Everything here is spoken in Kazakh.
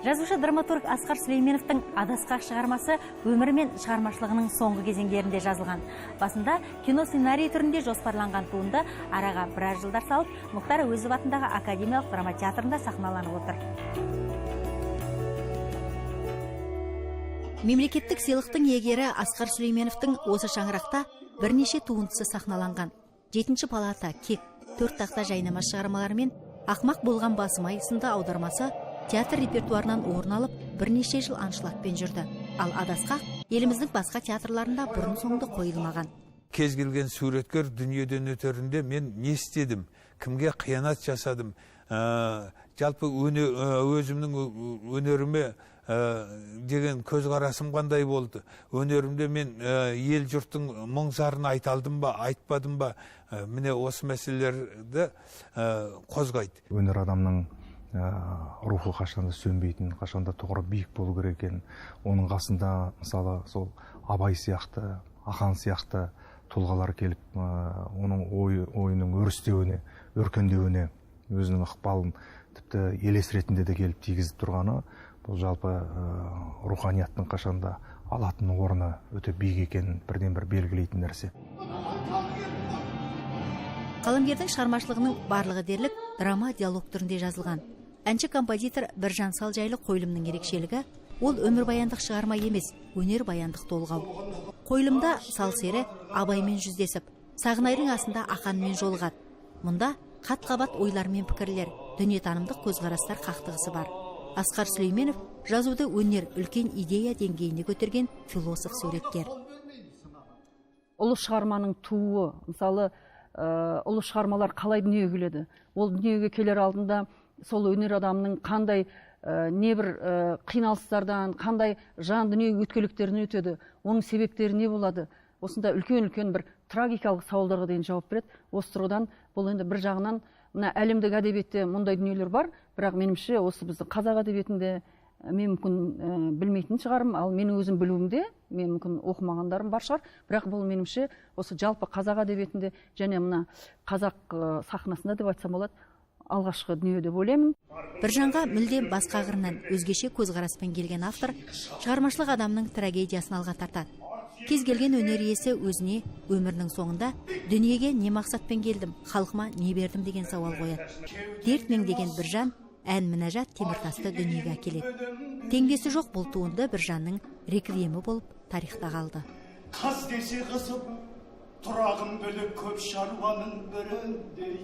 Жазушы драматург Асқар Сүлейменовтің Адасқақ шығармасы өмірі мен шығармашылығының соңғы кезеңдерінде жазылған. Басында кино сценарий түрінде жоспарланған туынды араға біраз жылдар салып, Мұхтар Әуезов атындағы академиялық драма театрында сахналанып отыр. Мемлекеттік сыйлықтың иегері Асқар Сүлейменовтің осы шаңырақта бірнеше туындысы сахналанған. 7-ші палата, кек, 4 тақта жайнамаз шығармаларымен Ақмақ болған басым-ай сынды аудармасы театр репертуарынан орын алып, бірнеше жыл аншлагпен жүрді. Ал Адасқақ еліміздің басқа театрларында бұрын соңды қойылмаған. Кез келген суреткер дүниеден өтерінде мен не істедім, кімге қиянат жасадым, жалпы өзімнің өнеріме деген көзқарасым қандай болды. Өнерімде мен ел жұрттың мұң-зарын айта алдым ба, айтпадым ба, міне осы мәселелерді қозғайды. Өнер адамның рухы қашанда сөнбейтін, қашанда тұғыры биік болу керек екен. Оның қасында мысалы сол Абай сияқты, Ақан сияқты тұлғалар келіп, оның ойының өрістеуіне, өркендеуіне өзінің ықпалын тіпті елес ретінде де келіп тигізіп тұрғаны, бұл жалпы руханияттың қашанда алатын орны өте биік екенін бірден бір белгілейтін нәрсе. Қаламгердің шығармашылығының барлығы дерлік драма диалог түрінде жазылған. Әнші-композитор Біржан Сал жайлы қойылымның ерекшелігі ол өмірбаяндық шығарма емес, өнер баяндық толғау. Қойылымда Сал сері Абаймен жүздесіп, Сағынайдың асында Ақанмен жолығады. Мұнда қат-қабат ойлар мен пікірлер, дүниетанымдық көзқарастар қақтығысы бар. Асқар Сүлейменов жазуды өнер, үлкен идея деңгейіне көтерген философ суреткер. Ұлы шығарманың туы, мысалы, ұлы шығармалар қалай дүниеге келеді? Ол дүниеге келер алдында сол өнер адамның қандай небір қиналыстардан, қандай жан дүние өткелектерін өтеді, оның себептері не болады? Осында үлкен-үлкен бір трагикалық сауалдарға дейін жауап береді. Осы тұрғыдан бұл енді бір жағынан мына әлемдік әдебиетте мұндай дүниелер бар, бірақ меніңше осы біздің қазақ әдебиетінде мен мүмкін білмейтін шығарым, ал менің өзім білуімде, мен мүмкін оқымағандарым бар шығар, бірақ бұл меніңше осы жалпы қазақ әдебиетінде және мына қазақ сахнасында деп айтсам болады, алғашқы дүние деп ойлаймын. Біржанға мүлдем басқа қырынан өзгеше көзқараспен келген автор шығармашылық адамның трагедиясын алға тартады. Кез келген өнер иесі өзіне өмірінің соңында дүниеге не мақсатпен келдім, халқыма не бердім деген сауал қояды. Дерт меңдеген Біржан ән мінәжат Теміртасты дүниеге әкеледі. Теңдесі жоқ бұл туынды Біржанның реквиемі болып тарихта қалды. Қаз десе қызып, тұрағым бөлек көп шаруаның біріндей.